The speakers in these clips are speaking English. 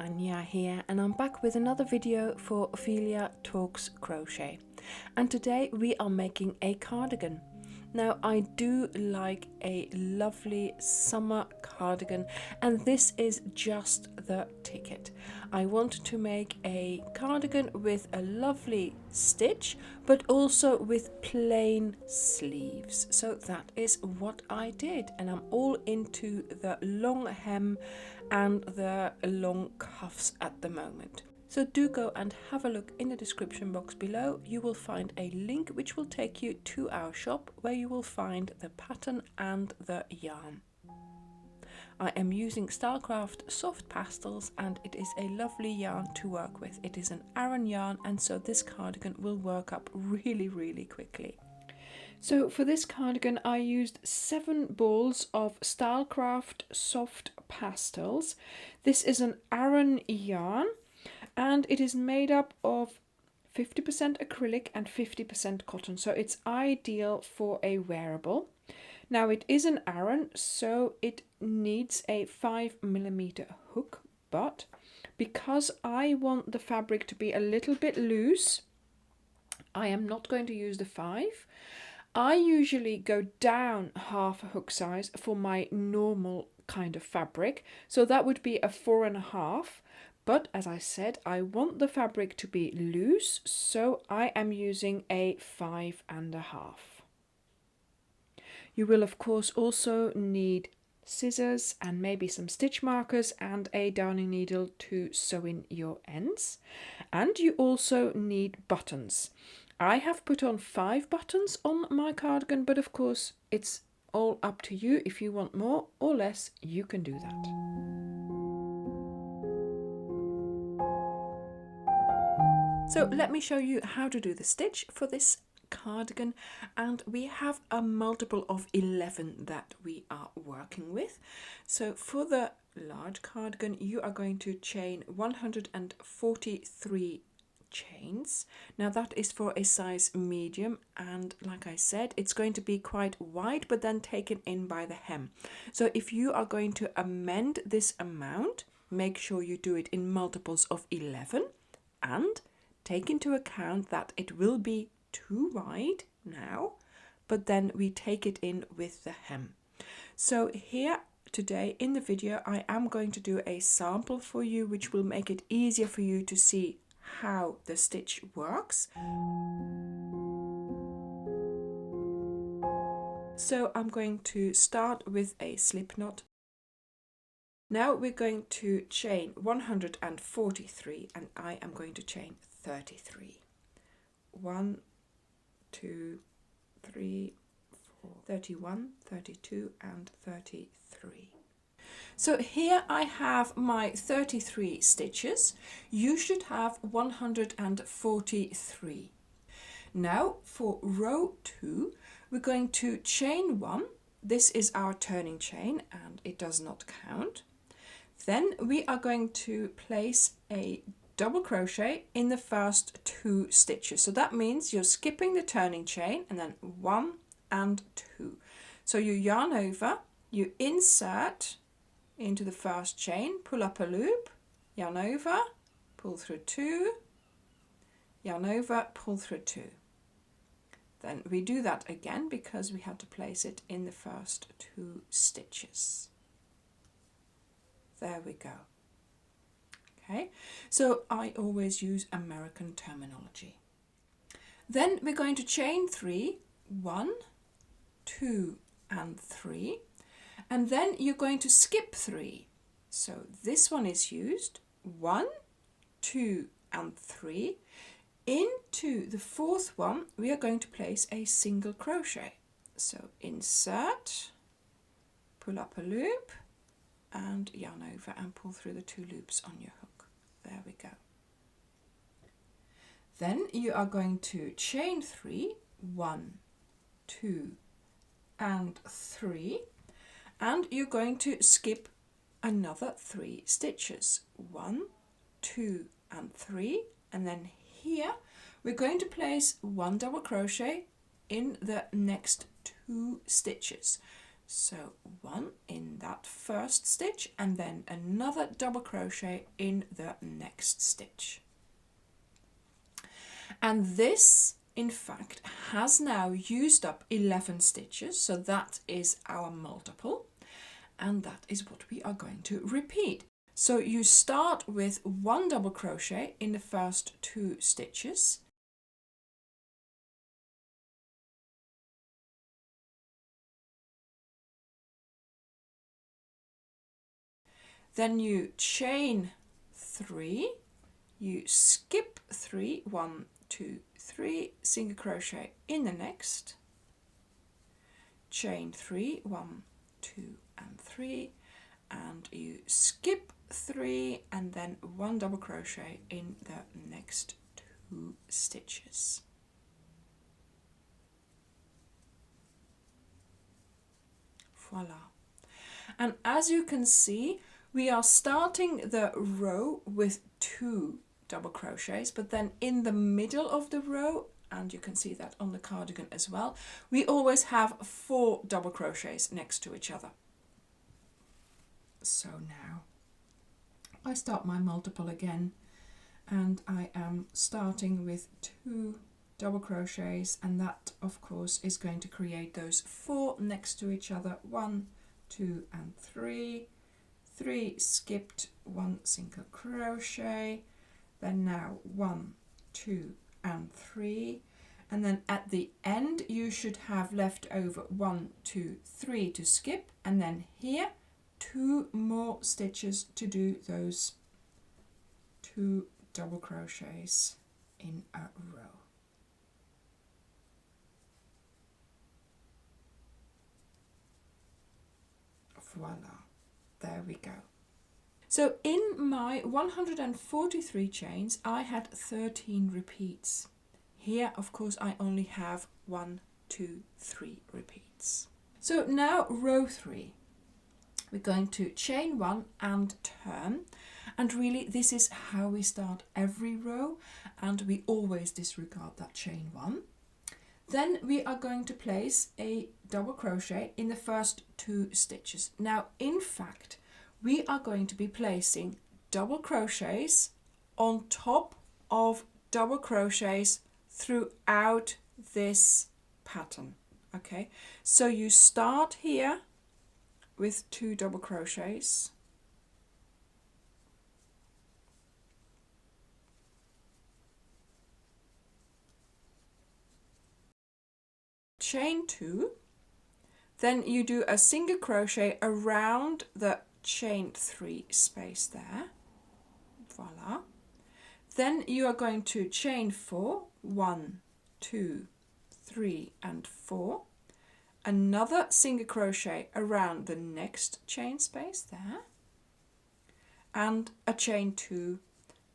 Anya here, and I'm back with another video for Ophelia Talks Crochet, and today we are making a cardigan. Now I do like a lovely summer cardigan, and this is just the ticket. I want to make a cardigan with a lovely stitch but also with plain sleeves, so that is what I did, and I'm all into the long hem and the long cuffs at the moment. So do go and have a look in the description box below. You will find a link which will take you to our shop where you will find the pattern and the yarn. I am using Starcraft Soft Pastels, and it is a lovely yarn to work with. It is an Aran yarn, and so this cardigan will work up really quickly. So for this cardigan I used 7 balls of Starcraft Soft Pastels. This is an Aran yarn, and it is made up of 50% acrylic and 50% cotton, so it's ideal for a wearable. Now it is an Aran, so it needs a 5mm hook, but because I want the fabric to be a little bit loose, I am not going to use the 5. I usually go down half a hook size for my normal kind of fabric, so that would be a 4.5. But as I said, I want the fabric to be loose, so I am using a 5.5. You will of course also need scissors and maybe some stitch markers and a darning needle to sew in your ends. And you also need buttons. I have put on 5 buttons on my cardigan, but of course it's all up to you. If you want more or less, you can do that. So let me show you how to do the stitch for this cardigan, and we have a multiple of 11 that we are working with. So for the large cardigan you are going to chain 143 chains. Now that is for a size medium, and like I said, it's going to be quite wide but then taken in by the hem. So if you are going to amend this amount, make sure you do it in multiples of 11 and take into account that it will be too wide now, but then we take it in with the hem. So here today in the video I am going to do a sample for you which will make it easier for you to see how the stitch works. So I'm going to start with a slip knot. Now we're going to chain 143 and I am going to chain 33. 1, 2, 3, 4, 31, 32 and 33. So here I have my 33 stitches. You should have 143. Now for row 2 we're going to chain 1. This is our turning chain and it does not count. Then we are going to place a double crochet in the first 2 stitches. So that means you're skipping the turning chain and then 1 and 2. So you yarn over, you insert into the first chain, pull up a loop, yarn over, pull through 2, yarn over, pull through 2. Then we do that again because we had to place it in the first 2 stitches. There we go. Okay, so I always use American terminology. Then we're going to chain 3, 1, 2 and 3, and then you're going to skip 3. So this one is used, 1, 2 and 3. Into the 4th one we are going to place a single crochet. So insert, pull up a loop and yarn over and pull through the 2 loops on your hook. There we go. Then you are going to chain 3, 1, 2 and 3, and you're going to skip another 3 stitches, 1, 2 and 3, and then here we're going to place 1 double crochet in the next 2 stitches. So one in that first stitch and then another double crochet in the next stitch. And this in fact has now used up 11 stitches, so that is our multiple, and that is what we are going to repeat. So you start with one double crochet in the first 2 stitches, then you chain 3, you skip 3, 1, 2, 3, single crochet in the next, chain 3, 1, 2 and 3, and you skip 3 and then 1 double crochet in the next 2 stitches. Voila. And as you can see, we are starting the row with 2 double crochets, but then in the middle of the row, and you can see that on the cardigan as well, we always have 4 double crochets next to each other. So now I start my multiple again, and I am starting with 2 double crochets, and that of course is going to create those 4 next to each other, 1, 2 and 3, 3 skipped, 1 single crochet, then now 1, 2 and 3, and then at the end you should have left over 1, 2, 3 to skip, and then here 2 more stitches to do those 2 double crochets in a row. Voila, there we go. So in my 143 chains I had 13 repeats. Here of course I only have 1, 2, 3 repeats. So now row 3. We're going to chain 1 and turn, and really this is how we start every row, and we always disregard that chain 1. Then we are going to place a double crochet in the first 2 stitches. Now in fact we are going to be placing double crochets on top of double crochets throughout this pattern. Okay, so you start here with 2 double crochets, chain 2, then you do a single crochet around the chain 3 space there, voila. Then you are going to chain 4, 1, 2, 3 and 4, another single crochet around the next chain space there, and a chain 2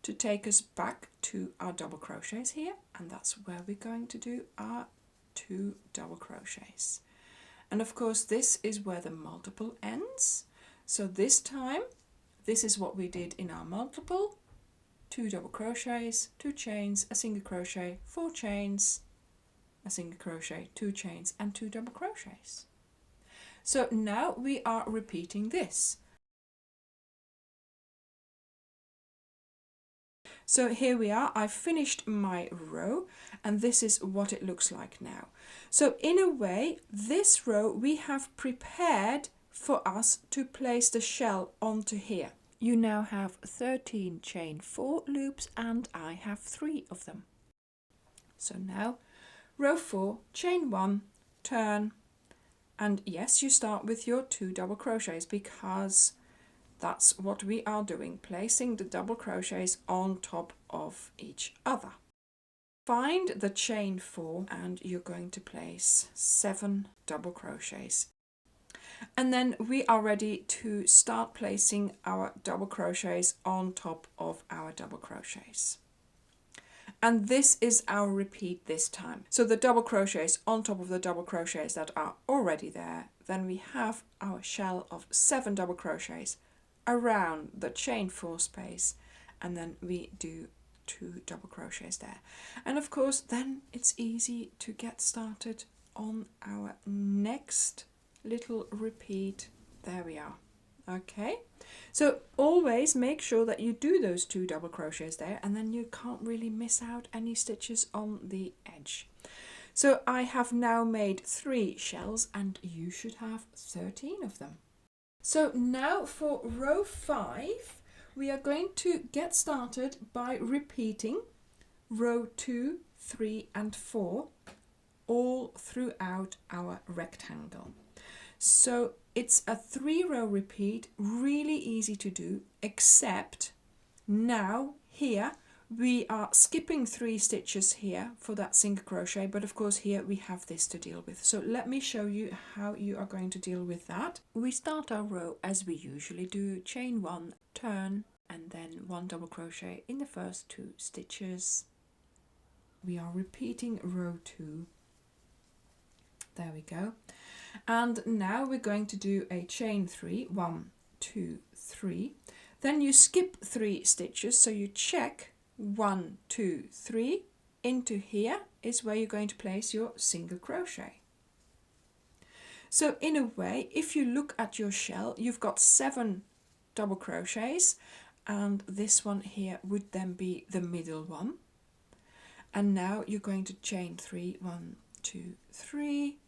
to take us back to our double crochets here, and that's where we're going to do our 2 double crochets. And of course this is where the multiple ends. So this time this is what we did in our multiple: 2 double crochets, 2 chains, a single crochet, 4 chains, a single crochet, 2 chains and 2 double crochets. So now we are repeating this. So here we are, I've finished my row, and this is what it looks like now. So in a way, this row we have prepared for us to place the shell onto here. You now have 13 chain 4 loops, and I have 3 of them. So now row 4, chain 1, turn, and yes, you start with your 2 double crochets because that's what we are doing, placing the double crochets on top of each other. Find the chain 4 and you're going to place 7 double crochets. And then we are ready to start placing our double crochets on top of our double crochets. And this is our repeat this time. So the double crochets on top of the double crochets that are already there. Then we have our shell of 7 double crochets around the chain 4 space, and then we do 2 double crochets there. And of course then it's easy to get started on our next little repeat. There we are. Okay, so always make sure that you do those 2 double crochets there, and then you can't really miss out any stitches on the edge. So I have now made 3 shells, and you should have 13 of them. So now for row 5, we are going to get started by repeating row 2, 3 and 4 all throughout our rectangle. So it's a 3-row repeat, really easy to do, except now here we are skipping 3 stitches here for that single crochet, but of course here we have this to deal with. So let me show you how you are going to deal with that. We start our row as we usually do, chain 1, turn, and then 1 double crochet in the first 2 stitches. We are repeating row 2. There we go. And now we're going to do a chain 3, 1, 2, 3. Then you skip 3 stitches, so you check 1, 2, 3. Into here is where you're going to place your single crochet. So in a way, if you look at your shell, you've got 7 double crochets, and this one here would then be the middle one. And now you're going to chain 3, 1, 2, 3.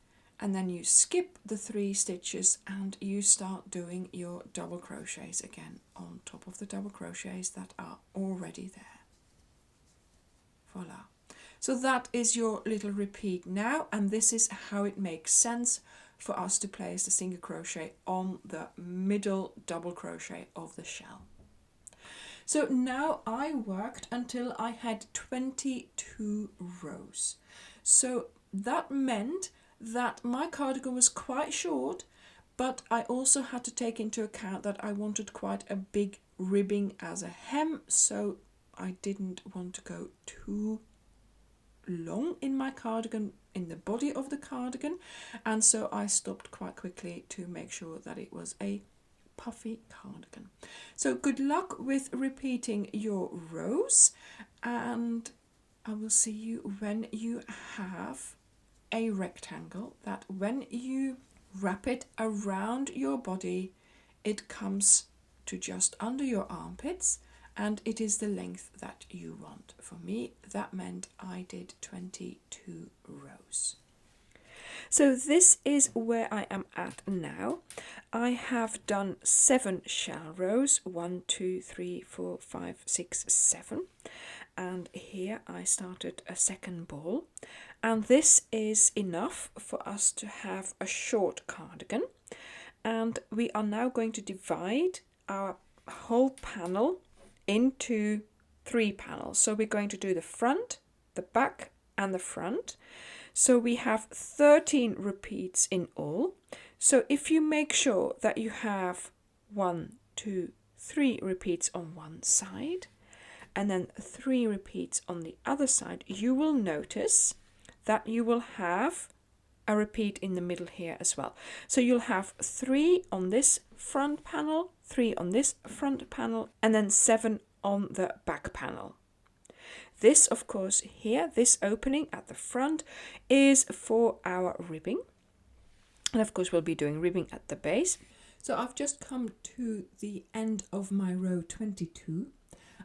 And then you skip the 3 stitches and you start doing your double crochets again on top of the double crochets that are already there. Voila. So that is your little repeat now, and this is how it makes sense for us to place the single crochet on the middle double crochet of the shell. So now I worked until I had 22 rows. So that meant that my cardigan was quite short, but I also had to take into account that I wanted quite a big ribbing as a hem, so I didn't want to go too long in my cardigan, in the body of the cardigan, and so I stopped quite quickly to make sure that it was a puffy cardigan. So good luck with repeating your rows, and I will see you when you have a rectangle that when you wrap it around your body, it comes to just under your armpits, and it is the length that you want. For me, that meant I did 22 rows. So this is where I am at now. I have done 7 shell rows, 1, 2, 3, 4, 5, 6, 7. And here I started a second ball, and this is enough for us to have a short cardigan. And we are now going to divide our whole panel into 3 panels. So we're going to do the front, the back and the front. So we have 13 repeats in all. So if you make sure that you have 1, 2, 3 repeats on one side and then 3 repeats on the other side, you will notice that you will have a repeat in the middle here as well. So you'll have 3 on this front panel, 3 on this front panel, and then 7 on the back panel. This, of course, here, this opening at the front is for our ribbing. And of course, we'll be doing ribbing at the base. So I've just come to the end of my row 22.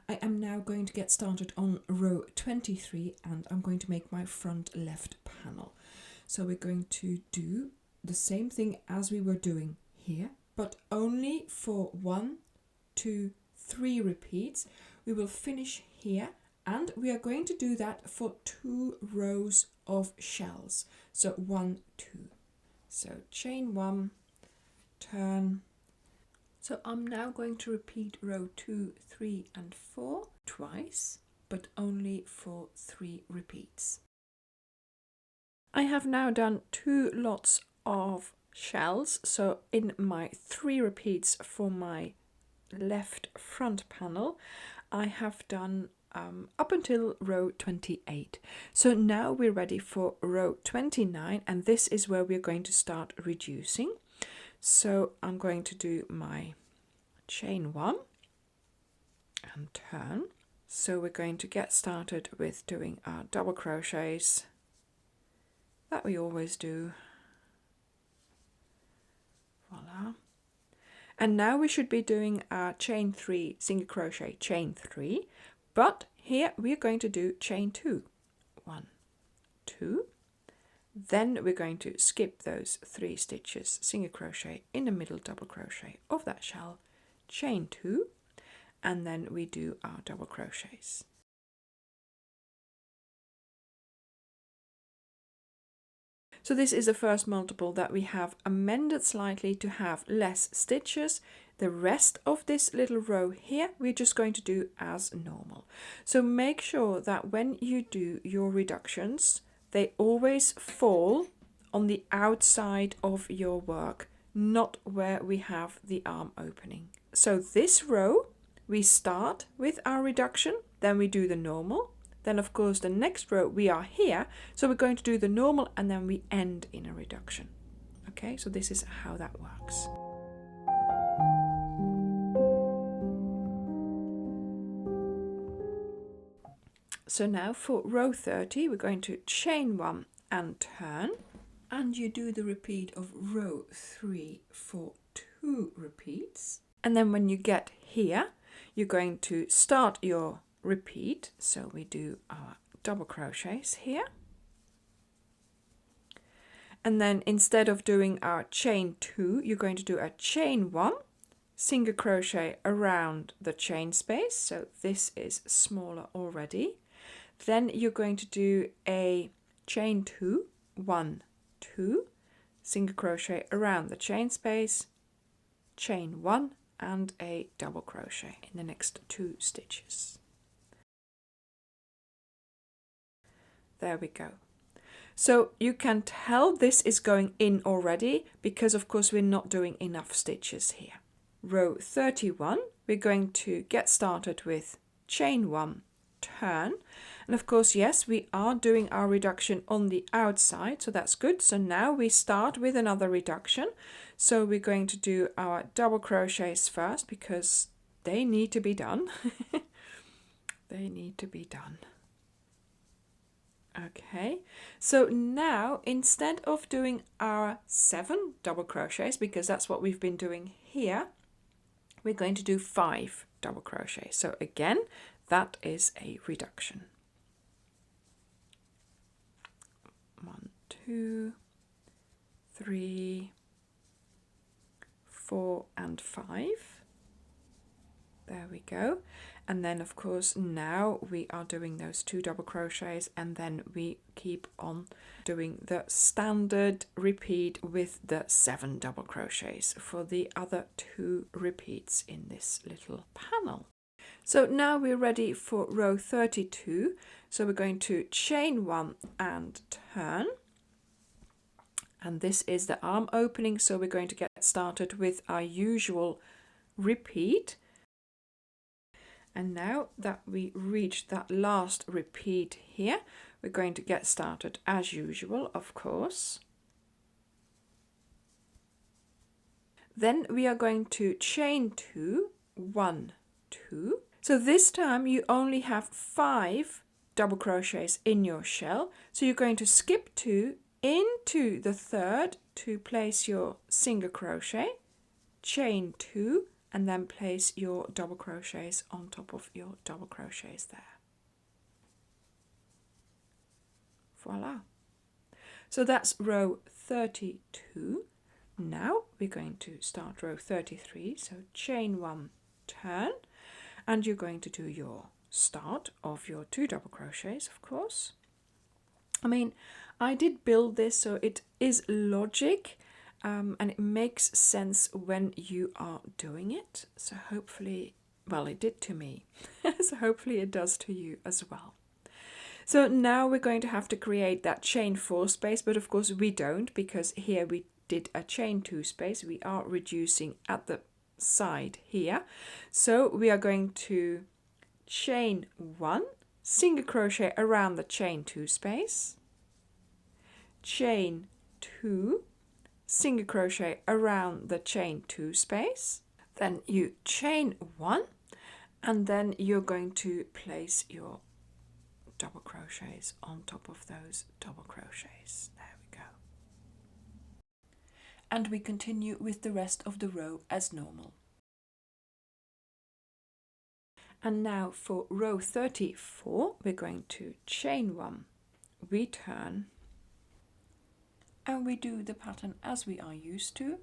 I am now going to get started on row 23, and I'm going to make my front left panel. So we're going to do the same thing as we were doing here, but only for 1, 2, 3 repeats. We will finish here, and we are going to do that for 2 rows of shells. So 1, 2. So chain 1, turn. So I'm now going to repeat row 2, 3 and 4 twice, but only for 3 repeats. I have now done 2 lots of shells. So in my 3 repeats for my left front panel, I have done up until row 28. So now we're ready for row 29, and this is where we're going to start reducing. So I'm going to do my chain 1 and turn. So we're going to get started with doing our double crochets that we always do. Voila. And now we should be doing our chain 3, single crochet, chain 3, but here we're going to do chain 2. 1, 2. Then we're going to skip those 3 stitches, single crochet in the middle double crochet of that shell, chain 2, and then we do our double crochets. So this is the first multiple that we have amended slightly to have less stitches. The rest of this little row here we're just going to do as normal. So make sure that when you do your reductions, they always fall on the outside of your work, not where we have the arm opening. So this row we start with our reduction, then we do the normal. Then of course the next row we are here, so we're going to do the normal and then we end in a reduction. Okay, so this is how that works. So now for row 30 we're going to chain 1 and turn, and you do the repeat of row 3 for 2 repeats, and then when you get here you're going to start your repeat. So we do our double crochets here, and then instead of doing our chain 2 you're going to do a chain 1, single crochet around the chain space, so this is smaller already. Then you're going to do a chain 2, 1, 2, single crochet around the chain space, chain 1 and a double crochet in the next 2 stitches. There we go. So you can tell this is going in already because of course we're not doing enough stitches here. Row 31 we're going to get started with chain 1, turn, and of course yes we are doing our reduction on the outside, so that's good. So now we start with another reduction, so we're going to do our double crochets first because they need to be done. They need to be done. Okay, so now instead of doing our 7 double crochets, because that's what we've been doing here, we're going to do 5 double crochets. So again, that is a reduction. 1, 2, 3, 4 and 5. There we go. And then of course now we are doing those 2 double crochets, and then we keep on doing the standard repeat with the 7 double crochets for the other 2 repeats in this little panel. So now we're ready for row 32. So we're going to chain 1 and turn, and this is the arm opening, so we're going to get started with our usual repeat. And now that we reached that last repeat here, we're going to get started as usual, of course. Then we are going to chain 2, 1, 2. So this time you only have 5 double crochets in your shell. So you're going to skip 2 into the 3rd to place your single crochet, chain 2, and then place your double crochets on top of your double crochets there. Voila. So that's row 32. Now we're going to start row 33. So chain 1, turn, and you're going to do your start of your 2 double crochets, of course. I mean, I did build this, so it is logic. And it makes sense when you are doing it. So hopefully, well, it did to me. So hopefully it does to you as well. So now we're going to have to create that chain 4 space, but of course we don't, because here we did a chain 2 space. We are reducing at the side here. So we are going to chain 1, single crochet around the chain 2 space, chain 2, single crochet around the chain 2 space, then you chain 1, and then you're going to place your double crochets on top of those double crochets. There we go. and we continue with the rest of the row as normal. And now for row 34, we're going to chain 1, we turn, and we do the pattern as we are used to.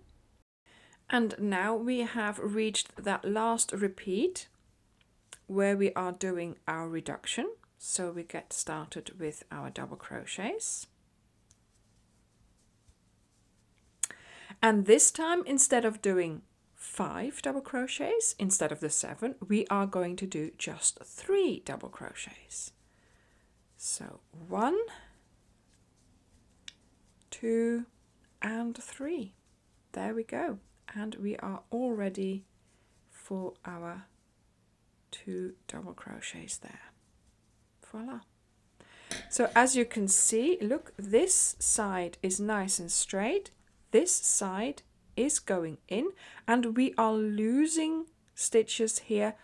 And now we have reached that last repeat where we are doing our reduction. So we get started with our double crochets. And this time, instead of doing 5 double crochets, instead of the 7, we are going to do just 3 double crochets. So 1, 2 and 3. There we go. And we are all ready for our 2 double crochets there. Voila. So as you can see, look, this side is nice and straight. This side is going in, and we are losing stitches here.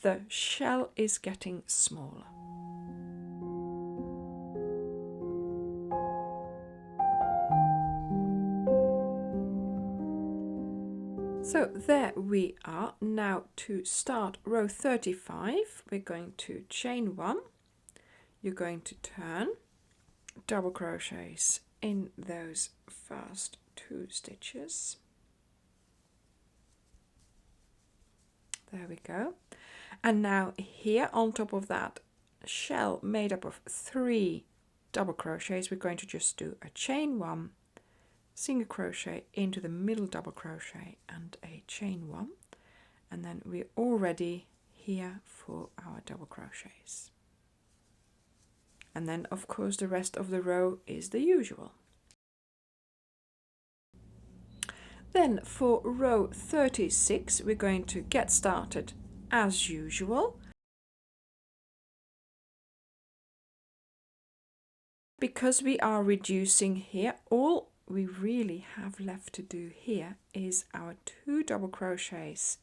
The shell is getting smaller. So there we are. Now to start row 35, we're going to chain 1, you're going to turn, double crochets in those first 2 stitches. There we go. And now here on top of that shell made up of 3 double crochets, we're going to just do a chain 1, single crochet into the middle double crochet and a chain 1, and then we're all ready here for our double crochets. And then of course the rest of the row is the usual. Then for row 36 we're going to get started as usual. Because we are reducing here, all we really have left to do here is our 2 double crochets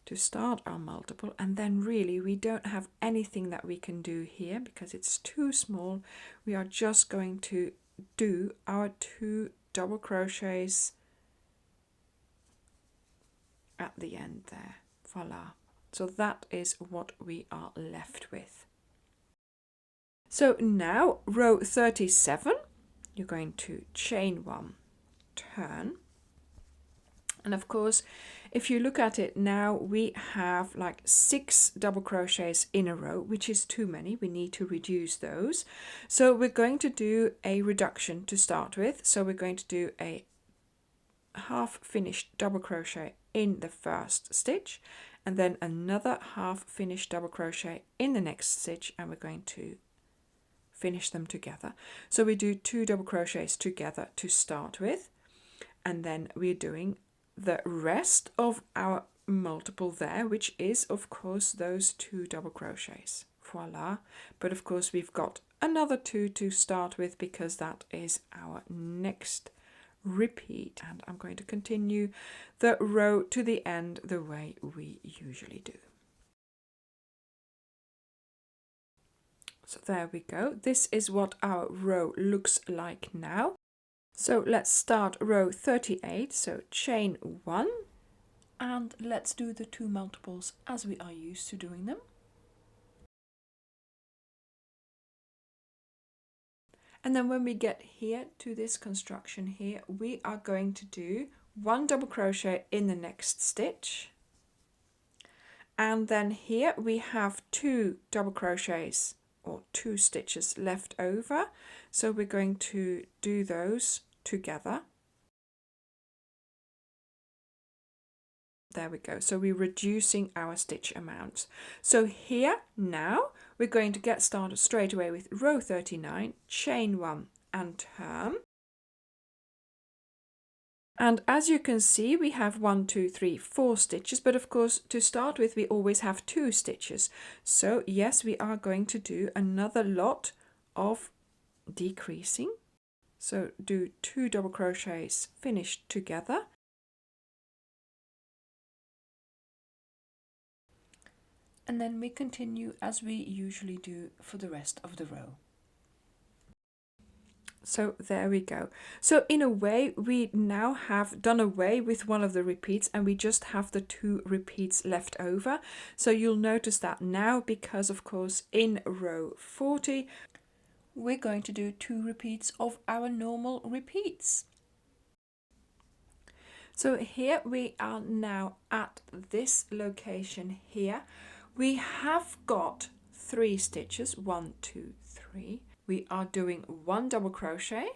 to start our multiple, and then really we don't have anything that we can do here because it's too small. We are just going to do our 2 double crochets at the end there. Voila. So that is what we are left with. So now row 37, you're going to chain 1, turn, and of course if you look at it now, we have like 6 double crochets in a row, which is too many. We need to reduce those. So we're going to do a reduction to start with. So we're going to do a half finished double crochet in the first stitch, and then another half finished double crochet in the next stitch, and we're going to finish them together. So we do 2 double crochets together to start with, and then we're doing the rest of our multiple there, which is of course those 2 double crochets. Voila. But of course we've got another 2 to start with because that is our next repeat, and I'm going to continue the row to the end the way we usually do. So there we go. This is what our row looks like now. So let's start row 38. So chain 1, and let's do the 2 multiples as we are used to doing them. And then when we get here to this construction here, we are going to do 1 double crochet in the next stitch. And then here we have 2 double crochets or 2 stitches left over. So we're going to do those together. There we go. So we're reducing our stitch amounts. So here now we're going to get started straight away with row 39, chain 1 and turn. And as you can see, we have 1, 2, 3, 4 stitches, but of course to start with we always have 2 stitches. So yes, we are going to do another lot of decreasing. So do 2 double crochets finished together. And then we continue as we usually do for the rest of the row. So there we go. So in a way, we now have done away with one of the repeats and we just have the 2 repeats left over. So you'll notice that now, because of course in row 40, we're going to do 2 repeats of our normal repeats. So here we are now at this location here. We have got 3 stitches, 1, 2, 3. We are doing 1 double crochet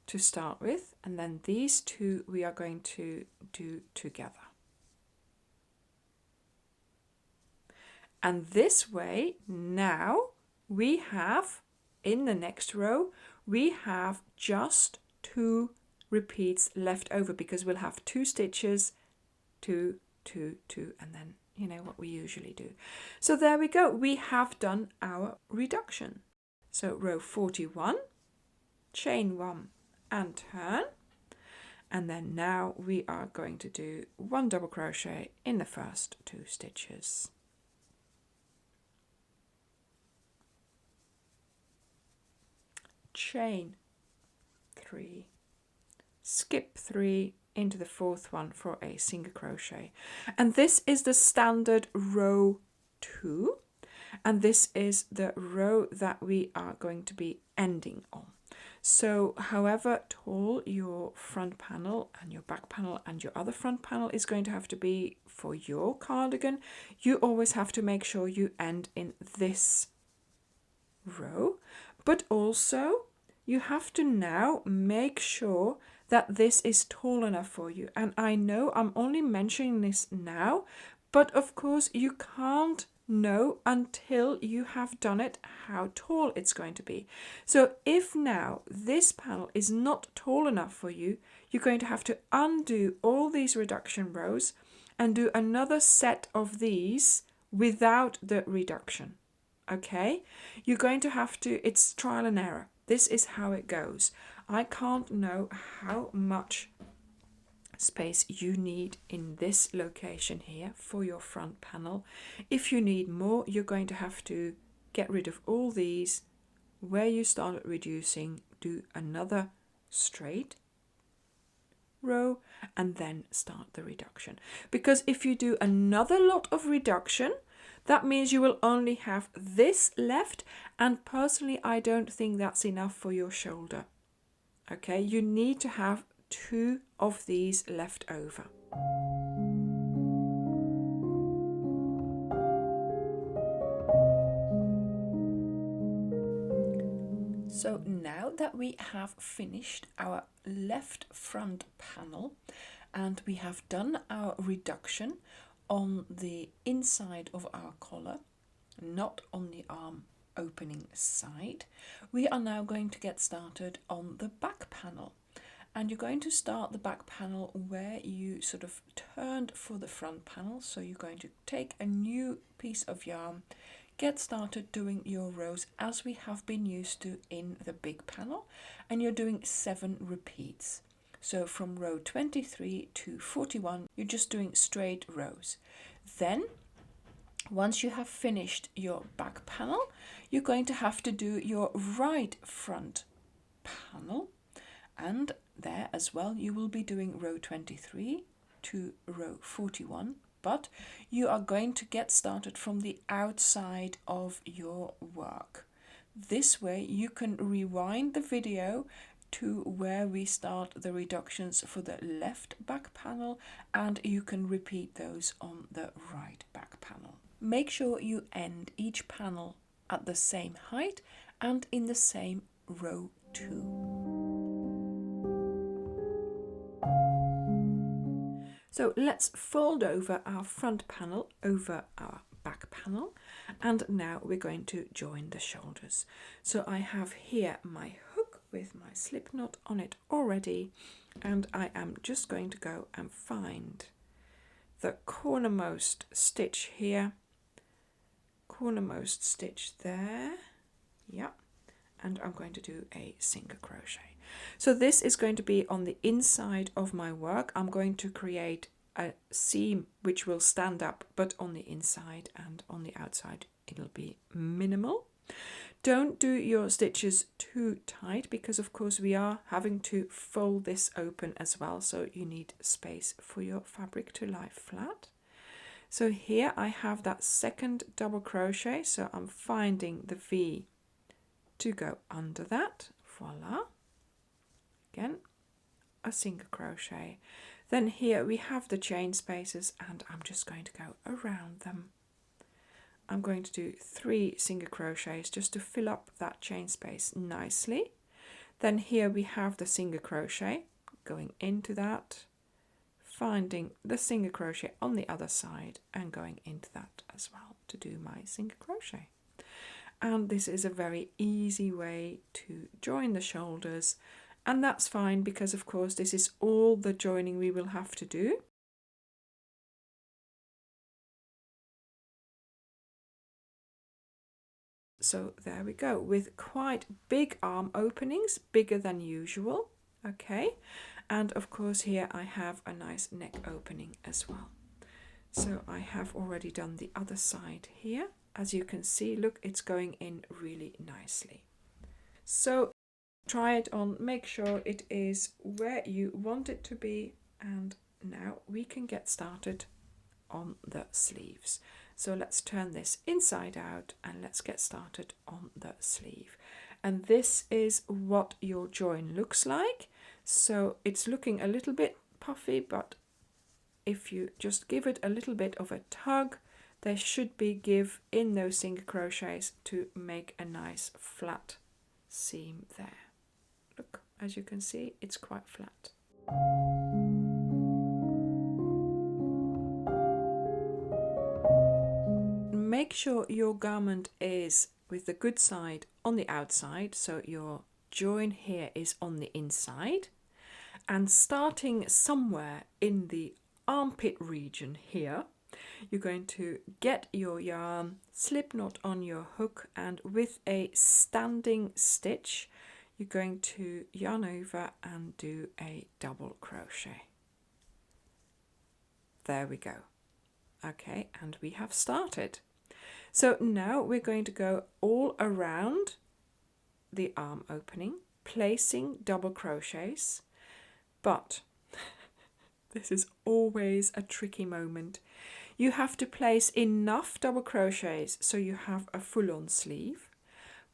to start with, and then these 2 we are going to do together. And this way now we have, in the next row, we have just 2 repeats left over, because we'll have 2 stitches, 2, 2, 2, and then you know what we usually do. So there we go, we have done our reduction. So row 41, chain 1 and turn, and then now we are going to do 1 double crochet in the first 2 stitches. Chain 3, skip 3 into the 4th one for a single crochet, and this is the standard row 2, and this is the row that we are going to be ending on. So however tall your front panel and your back panel and your other front panel is going to have to be for your cardigan, you always have to make sure you end in this row, but also you have to now make sure that this is tall enough for you. And I know I'm only mentioning this now, but of course you can't know until you have done it how tall it's going to be. So if now this panel is not tall enough for you, you're going to have to undo all these reduction rows and do another set of these without the reduction. Okay, you're going to have to, it's trial and error. This is how it goes. I can't know how much space you need in this location here for your front panel. If you need more, you're going to have to get rid of all these. Where you started reducing, do another straight row and then start the reduction. Because if you do another lot of reduction, that means you will only have this left, and personally I don't think that's enough for your shoulder. Okay, you need to have 2 of these left over. So now that we have finished our left front panel and we have done our reduction on the inside of our collar, not on the arm opening side, we are now going to get started on the back panel. And you're going to start the back panel where you sort of turned for the front panel. So you're going to take a new piece of yarn, get started doing your rows as we have been used to in the big panel, and you're doing 7 repeats. So from row 23 to 41, you're just doing straight rows. Then once you have finished your back panel, you're going to have to do your right front panel, and there as well you will be doing row 23 to row 41, but you are going to get started from the outside of your work. This way you can rewind the video to where we start the reductions for the left back panel, and you can repeat those on the right back panel. Make sure you end each panel at the same height and in the same row 2. So let's fold over our front panel over our back panel, and now we're going to join the shoulders. So I have here my hook with my slip knot on it already, and I am just going to go and find the cornermost stitch here, cornermost stitch there, yeah, and I'm going to do a single crochet. So this is going to be on the inside of my work. I'm going to create a seam which will stand up, but on the inside, and on the outside it'll be minimal. Don't do your stitches too tight because of course we are having to fold this open as well, so you need space for your fabric to lie flat. So here I have that second double crochet, so I'm finding the V to go under that. Voila. Again, a single crochet. Then here we have the chain spaces and I'm just going to go around them. I'm going to do 3 single crochets just to fill up that chain space nicely. Then here we have the single crochet, going into that, finding the single crochet on the other side and going into that as well to do my single crochet. And this is a very easy way to join the shoulders, and that's fine because of course this is all the joining we will have to do. So there we go, with quite big arm openings, bigger than usual. Okay, and of course here I have a nice neck opening as well. So I have already done the other side here. As you can see, look, it's going in really nicely. So try it on, make sure it is where you want it to be, and now we can get started on the sleeves. So let's turn this inside out and let's get started on the sleeve. And this is what your join looks like. So it's looking a little bit puffy, but if you just give it a little bit of a tug, there should be give in those single crochets to make a nice flat seam there. Look, as you can see, it's quite flat. Make sure your garment is with the good side on the outside, so your join here is on the inside, and starting somewhere in the armpit region here, you're going to get your yarn, slip knot on your hook, and with a standing stitch you're going to yarn over and do a double crochet. There we go. Okay, and we have started. So now we're going to go all around the arm opening, placing double crochets, but this is always a tricky moment. You have to place enough double crochets so you have a full-on sleeve,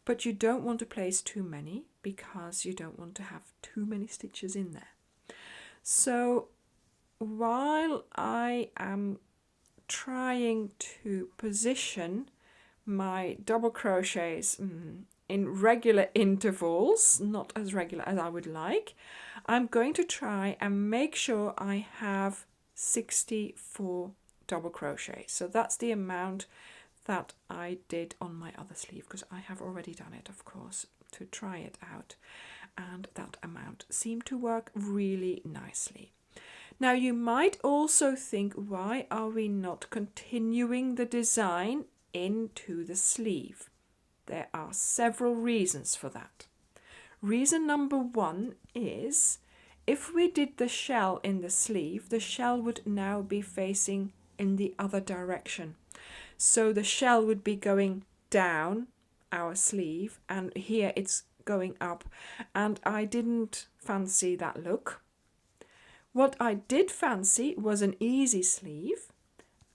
but you don't want to place too many because you don't want to have too many stitches in there. So while I am trying to position my double crochets in regular intervals, not as regular as I would like, I'm going to try and make sure I have 64 double crochets. So that's the amount that I did on my other sleeve, because I have already done it, of course, to try it out, and that amount seemed to work really nicely. Now you might also think, why are we not continuing the design into the sleeve? There are several reasons for that. Reason number 1 is, if we did the shell in the sleeve, the shell would now be facing in the other direction. So the shell would be going down our sleeve, and here it's going up, and I didn't fancy that look. What I did fancy was an easy sleeve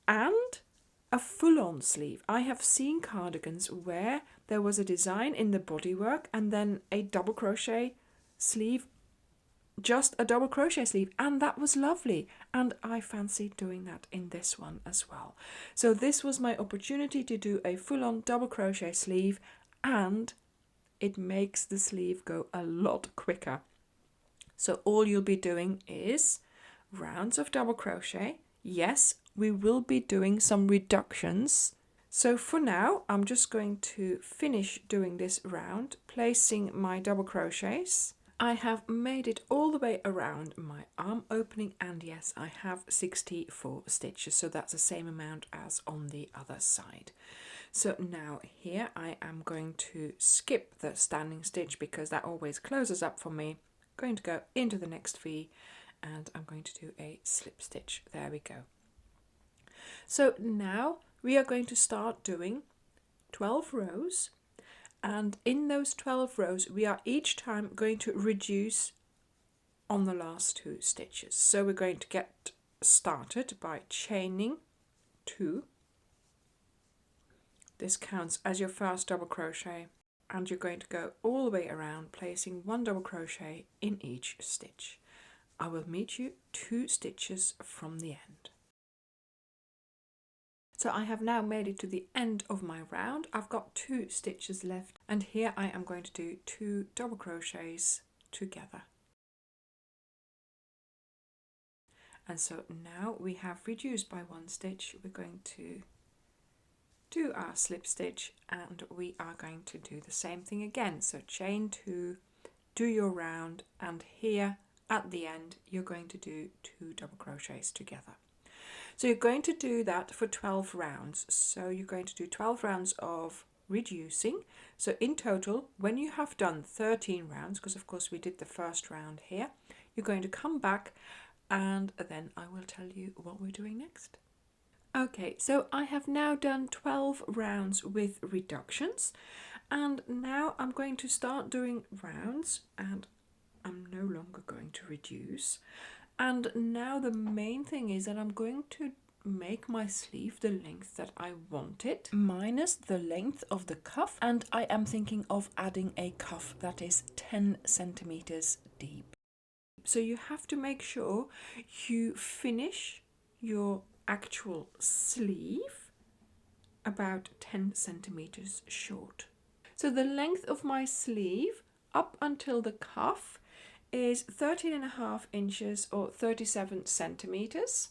and a full-on sleeve. I have seen cardigans where there was a design in the bodywork and then a double crochet sleeve, just a double crochet sleeve, and that was lovely, and I fancied doing that in this one as well. So this was my opportunity to do a full-on double crochet sleeve, and it makes the sleeve go a lot quicker. So all you'll be doing is rounds of double crochet. Yes, we will be doing some reductions. So for now, I'm just going to finish doing this round, placing my double crochets. I have made it all the way around my arm opening, and yes, I have 64 stitches, so that's the same amount as on the other side. So now here I am going to skip the standing stitch because that always closes up for me. Going to go into the next V, and I'm going to do a slip stitch. There we go. So now we are going to start doing 12 rows, And in those 12 rows, we are each time going to reduce on the last 2 stitches. So we're going to get started by chaining 2. This counts as your first double crochet, and you're going to go all the way around, placing 1 double crochet in each stitch. I will meet you 2 stitches from the end. So I have now made it to the end of my round. I've got 2 stitches left, and here I am going to do 2 double crochets together. And so now we have reduced by 1 stitch. We're going to do our slip stitch, and we are going to do the same thing again. So chain 2, do your round, and here at the end you're going to do 2 double crochets together. So you're going to do that for 12 rounds. So you're going to do 12 rounds of reducing. So in total, when you have done 13 rounds, because of course we did the first round here, you're going to come back, and then I will tell you what we're doing next. Okay, so I have now done 12 rounds with reductions, and now I'm going to start doing rounds, and I'm no longer going to reduce. And now the main thing is that I'm going to make my sleeve the length that I want it, minus the length of the cuff, and I am thinking of adding a cuff that is 10 centimeters deep. So you have to make sure you finish your actual sleeve about 10 centimeters short. So the length of my sleeve up until the cuff is 13.5 inches or 37 centimeters,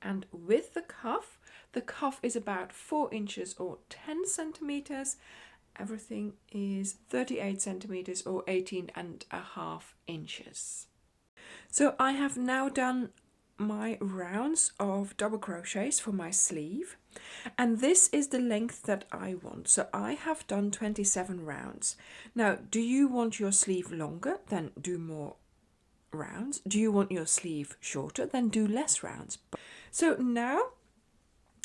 and with the cuff is about 4 inches or 10 centimeters. Everything is 38 centimeters or 18.5 inches. So I have now done my rounds of double crochets for my sleeve, and this is the length that I want. So I have done 27 rounds. Now, do you want your sleeve longer? Then do more rounds. Do you want your sleeve shorter? Then do less rounds. So now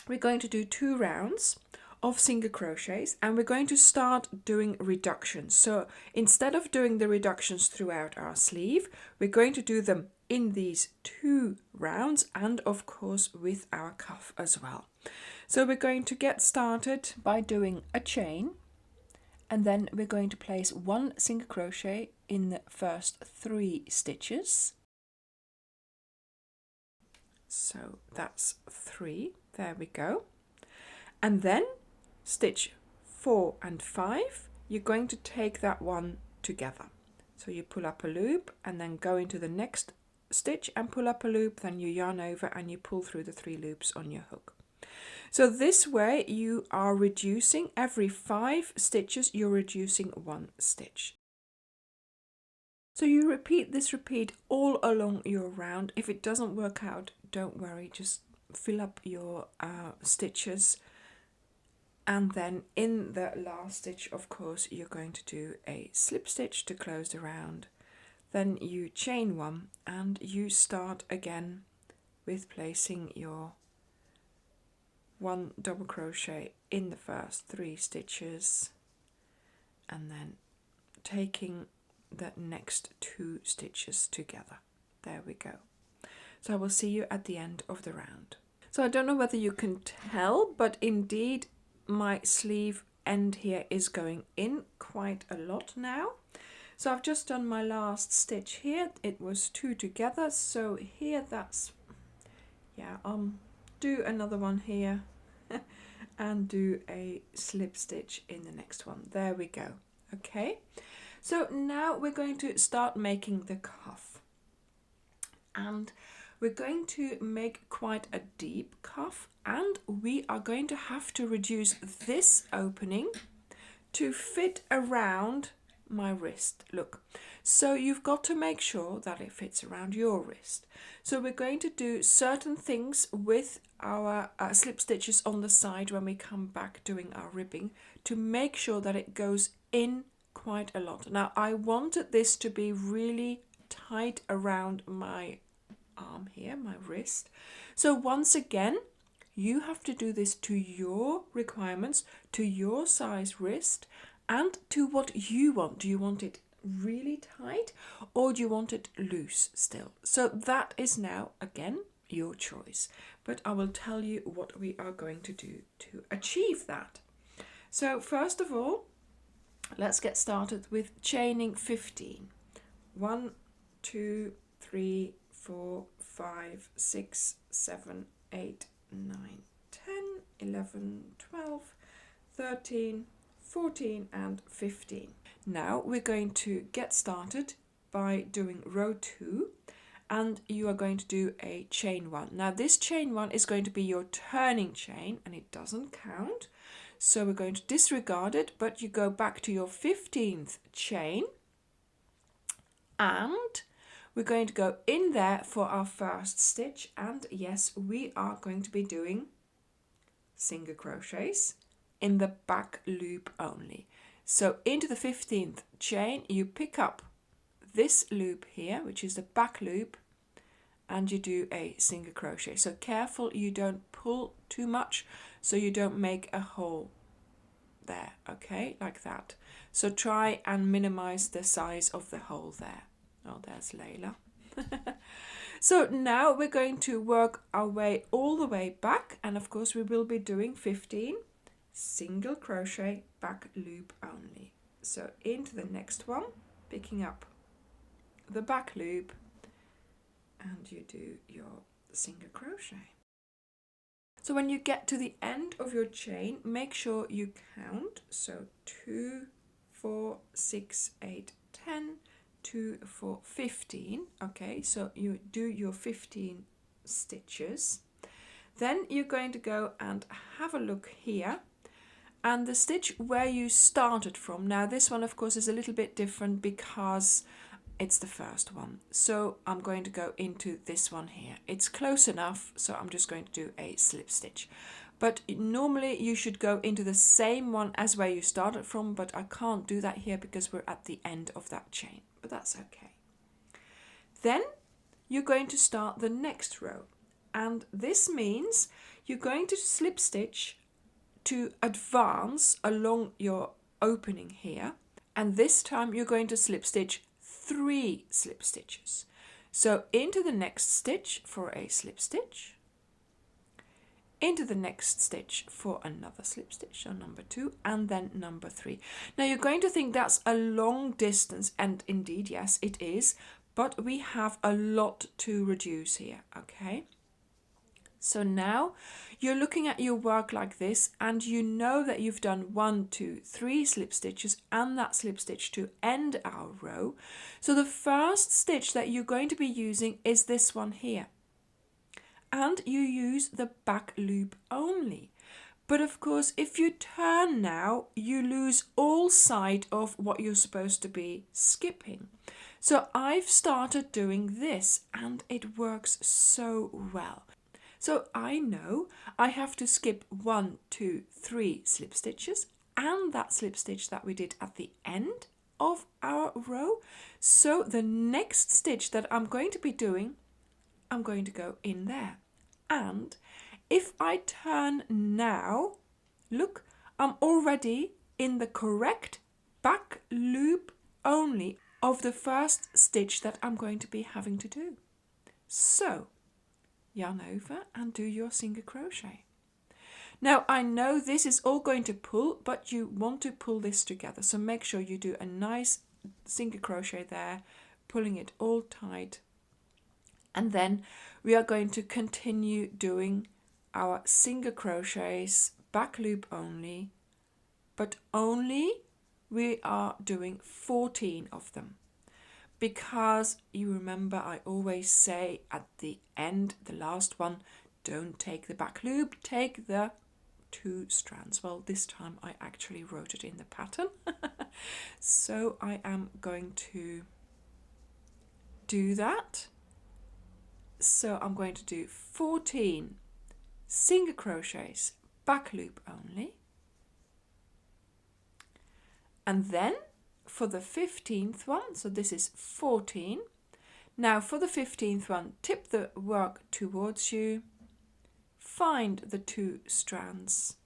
we're going to do 2 rounds of single crochets, and we're going to start doing reductions. So instead of doing the reductions throughout our sleeve, we're going to do them in these 2 rounds, and of course with our cuff as well. So we're going to get started by doing a chain, and then we're going to place 1 single crochet in the first 3 stitches. So that's 3, there we go. And then stitch 4 and 5, you're going to take that one together. So you pull up a loop and then go into the next stitch and pull up a loop, then you yarn over and you pull through the 3 loops on your hook. So this way you are reducing every 5 stitches, you're reducing 1 stitch. So you repeat all along your round. If it doesn't work out, don't worry, just fill up your stitches, and then in the last stitch, of course, you're going to do a slip stitch to close the round. Then you chain 1 and you start again with placing your 1 double crochet in the first 3 stitches, and then taking the next 2 stitches together. There we go. So I will see you at the end of the round. So I don't know whether you can tell, but indeed my sleeve end here is going in quite a lot now. So I've just done my last stitch here. It was 2 together, so here that's, yeah, do another one here and do a slip stitch in the next one. There we go. Okay, so now we're going to start making the cuff, and we're going to make quite a deep cuff, and we are going to have to reduce this opening to fit around my wrist. Look, so you've got to make sure that it fits around your wrist. So we're going to do certain things with our slip stitches on the side when we come back doing our ribbing to make sure that it goes in quite a lot. Now I wanted this to be really tight around my arm here, my wrist. So once again, you have to do this to your requirements, to your size wrist, and to what you want. Do you want it really tight or do you want it loose still? So that is now again your choice, but I will tell you what we are going to do to achieve that. So first of all, let's get started with chaining 15. 1, 2, 3, 4, 5, 6, 7, 8, 9, 10, 11, 12, 13, 14 and 15. Now we're going to get started by doing row 2, and you are going to do a chain 1. Now this chain 1 is going to be your turning chain and it doesn't count, so we're going to disregard it, but you go back to your 15th chain and we're going to go in there for our first stitch. And yes, we are going to be doing single crochets in the back loop only. So into the 15th chain you pick up this loop here, which is the back loop, and you do a single crochet. So careful you don't pull too much so you don't make a hole there, okay, like that. So try and minimize the size of the hole there. Oh, there's Layla. So now we're going to work our way all the way back, and of course we will be doing 15 single crochet back loop only. So into the next one, picking up the back loop, and you do your single crochet. So when you get to the end of your chain, make sure you count. So 2, 4, 6, 8, 10, 2, 4, 15. Okay, so you do your 15 stitches. Then you're going to go and have a look here, and the stitch where you started from. Now this one of course is a little bit different because it's the first one, so I'm going to go into this one here. It's close enough, so I'm just going to do a slip stitch, but normally you should go into the same one as where you started from, but I can't do that here because we're at the end of that chain, but that's okay. Then you're going to start the next row, and this means you're going to slip stitch to advance along your opening here, and this time you're going to slip stitch 3 slip stitches. So into the next stitch for a slip stitch, into the next stitch for another slip stitch, so number 2, and then number 3. Now you're going to think that's a long distance, and indeed yes it is, but we have a lot to reduce here, okay? So now you're looking at your work like this, and you know that you've done 1, 2, 3 slip stitches and that slip stitch to end our row. So the first stitch that you're going to be using is this one here, and you use the back loop only. But of course if you turn now, you lose all sight of what you're supposed to be skipping. So I've started doing this and it works so well. So I know I have to skip 1, 2, 3 slip stitches and that slip stitch that we did at the end of our row. So the next stitch that I'm going to be doing, I'm going to go in there. And if I turn now, look, I'm already in the correct back loop only of the first stitch that I'm going to be having to do. So yarn over and do your single crochet. Now I know this is all going to pull, but you want to pull this together, so make sure you do a nice single crochet there, pulling it all tight, and then we are going to continue doing our single crochets back loop only, but only we are doing 14 of them. Because you remember I always say at the end, the last one, don't take the back loop, take the 2 strands. Well, this time I actually wrote it in the pattern. So I am going to do that. So I'm going to do 14 single crochets back loop only. And then for the 15th one, so this is 14. Now for the 15th one, tip the work towards you, find the 2 strands,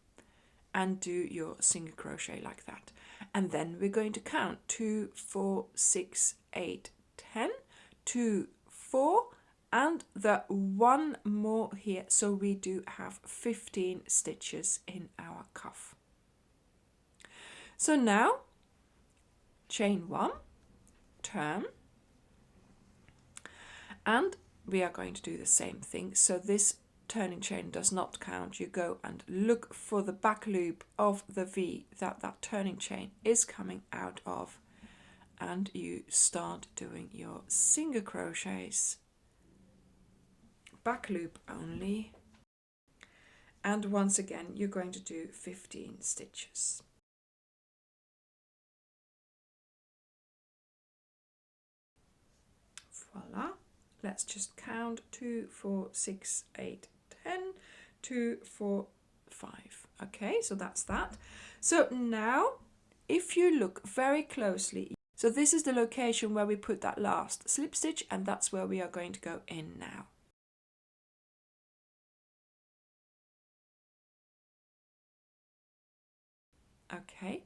and do your single crochet like that. And then we're going to count 2, 4, 6, 8, 10, 2, 4, and the one more here. So we do have 15 stitches in our cuff. So now chain 1, turn, and we are going to do the same thing. So this turning chain does not count. You go and look for the back loop of the V that turning chain is coming out of, and you start doing your single crochets, back loop only, and once again you're going to do 15 stitches. Voila. Let's just count 2, 4, 6, 8, 10, 2, 4, 5. Okay, so that's that. So now, if you look very closely, so this is the location where we put that last slip stitch, and that's where we are going to go in now. Okay,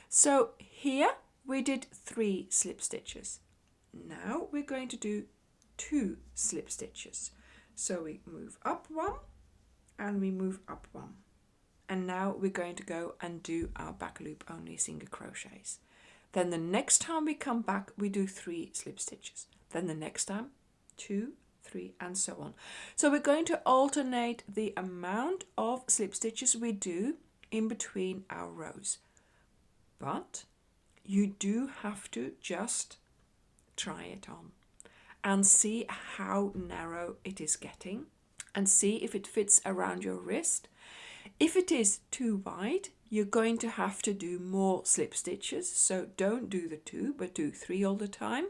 so here we did 3 slip stitches. Now we're going to do 2 slip stitches. So we move up 1 and we move up 1. And now we're going to go and do our back loop only single crochets. Then the next time we come back, we do 3 slip stitches. Then the next time, 2, 3, and so on. So we're going to alternate the amount of slip stitches we do in between our rows. But you do have to just try it on and see how narrow it is getting, and see if it fits around your wrist. If it is too wide, you're going to have to do more slip stitches, so don't do the 2 but do 3 all the time.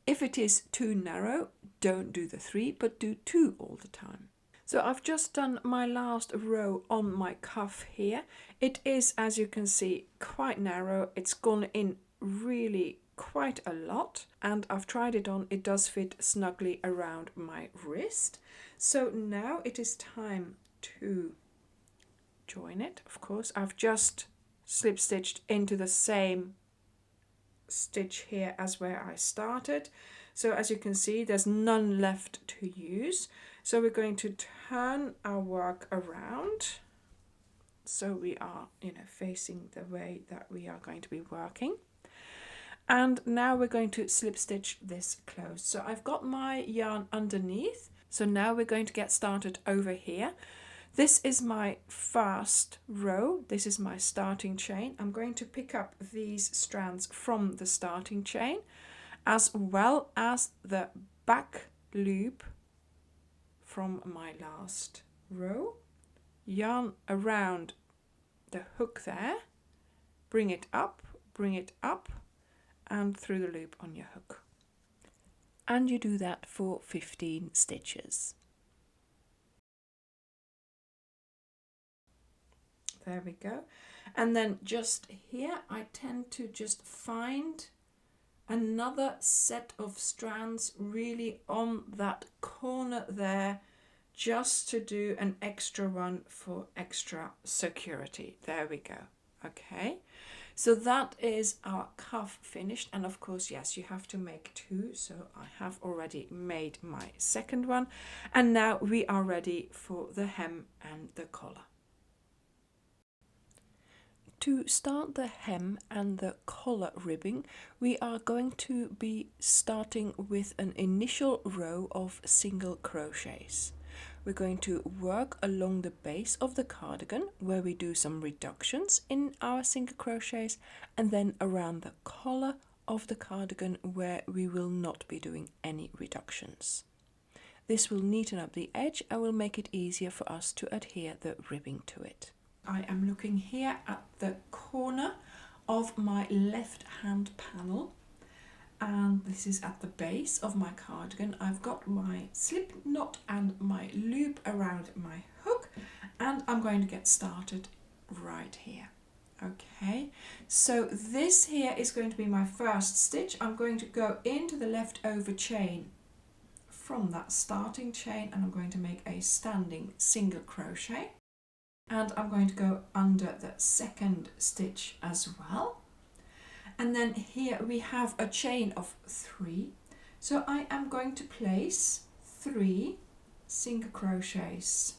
If it is too narrow, don't do the 3 but do 2 all the time. So I've just done my last row on my cuff here. It is, as you can see, quite narrow. It's gone in really quite a lot, and I've tried it on. It does fit snugly around my wrist. So now it is time to join it. Of course, I've just slip stitched into the same stitch here as where I started. So as you can see, there's none left to use. So we're going to turn our work around, so we are, facing the way that we are going to be working. And now we're going to slip stitch this closed. So I've got my yarn underneath. So now we're going to get started over here. This is my first row. This is my starting chain. I'm going to pick up these strands from the starting chain, as well as the back loop from my last row. Yarn around the hook there, bring it up, and through the loop on your hook. And you do that for 15 stitches. There we go. And then just here, I tend to just find another set of strands really on that corner there, just to do an extra one for extra security. There we go. Okay, so that is our cuff finished, and of course, yes, you have to make 2, so I have already made my second one, and now we are ready for the hem and the collar. To start the hem and the collar ribbing, we are going to be starting with an initial row of single crochets. We're going to work along the base of the cardigan, where we do some reductions in our single crochets, and then around the collar of the cardigan, where we will not be doing any reductions. This will neaten up the edge and will make it easier for us to adhere the ribbing to it. I am looking here at the corner of my left hand panel, and this is at the base of my cardigan. I've got my slip knot and my loop around my hook, and I'm going to get started right here. Okay, so this here is going to be my first stitch. I'm going to go into the leftover chain from that starting chain, and I'm going to make a standing single crochet. and I'm going to go under the second stitch as well. And then here we have a chain of 3, so I am going to place 3 single crochets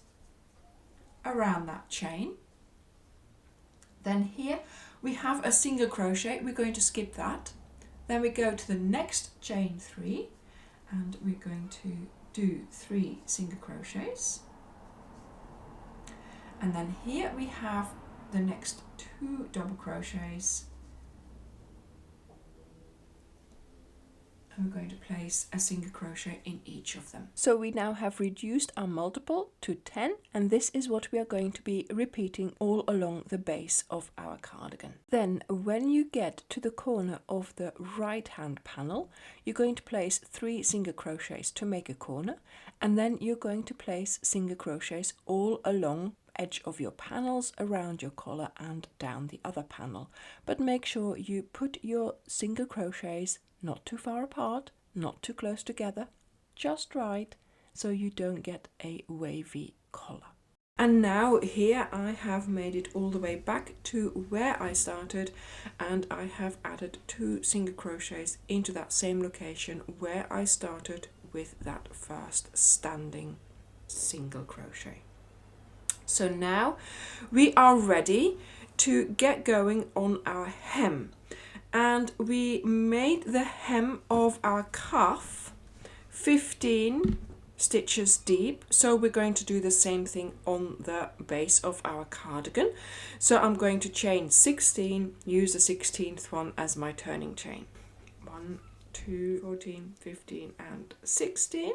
around that chain. Then here we have a single crochet, we're going to skip that. Then we go to the next chain 3 and we're going to do 3 single crochets. And then here we have the next 2 double crochets. And we're going to place a single crochet in each of them. So we now have reduced our multiple to 10, and this is what we are going to be repeating all along the base of our cardigan. Then when you get to the corner of the right hand panel, you're going to place 3 single crochets to make a corner, and then you're going to place single crochets all along edge of your panels, around your collar and down the other panel. But make sure you put your single crochets not too far apart, not too close together, just right, so you don't get a wavy collar. And now here I have made it all the way back to where I started, and I have added 2 single crochets into that same location where I started with that first standing single crochet. So now we are ready to get going on our hem. And we made the hem of our cuff 15 stitches deep, so we're going to do the same thing on the base of our cardigan. So I'm going to chain 16, use the 16th one as my turning chain. 1, 2, 14, 15 and 16.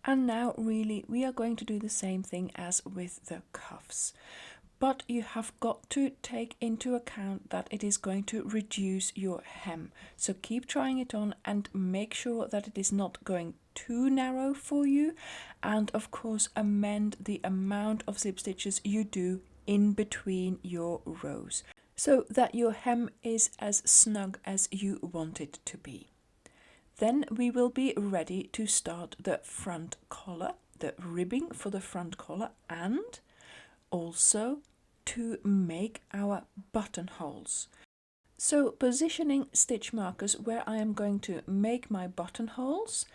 And now really we are going to do the same thing as with the cuffs. But you have got to take into account that it is going to reduce your hem. So keep trying it on and make sure that it is not going too narrow for you. And of course amend the amount of slip stitches you do in between your rows, so that your hem is as snug as you want it to be. Then we will be ready to start the front collar, the ribbing for the front collar, and also to make our buttonholes. So positioning stitch markers where I am going to make my buttonholes,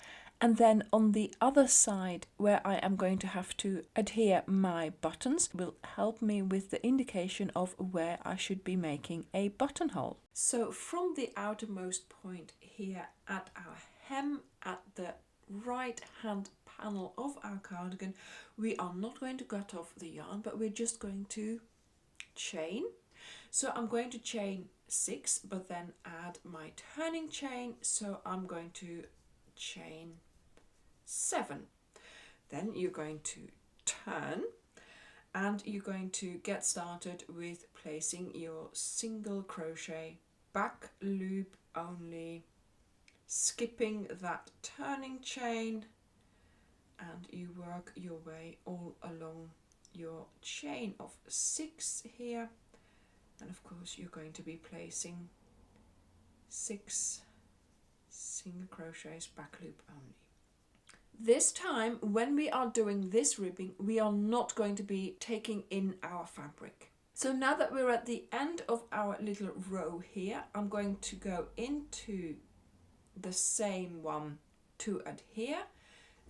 and then on the other side where I am going to have to adhere my buttons will help me with the indication of where I should be making a buttonhole. So from the outermost point here at our hem at the right hand panel of our cardigan, we are not going to cut off the yarn, but we're just going to chain. So I'm going to chain 6, but then add my turning chain, so I'm going to chain 7. Then you're going to turn and you're going to get started with placing your single crochet back loop only, skipping that turning chain, and you work your way all along your chain of 6 here, and of course you're going to be placing 6 single crochets back loop only. This time when we are doing this ribbing, we are not going to be taking in our fabric. So now that we're at the end of our little row here, I'm going to go into the same one to adhere.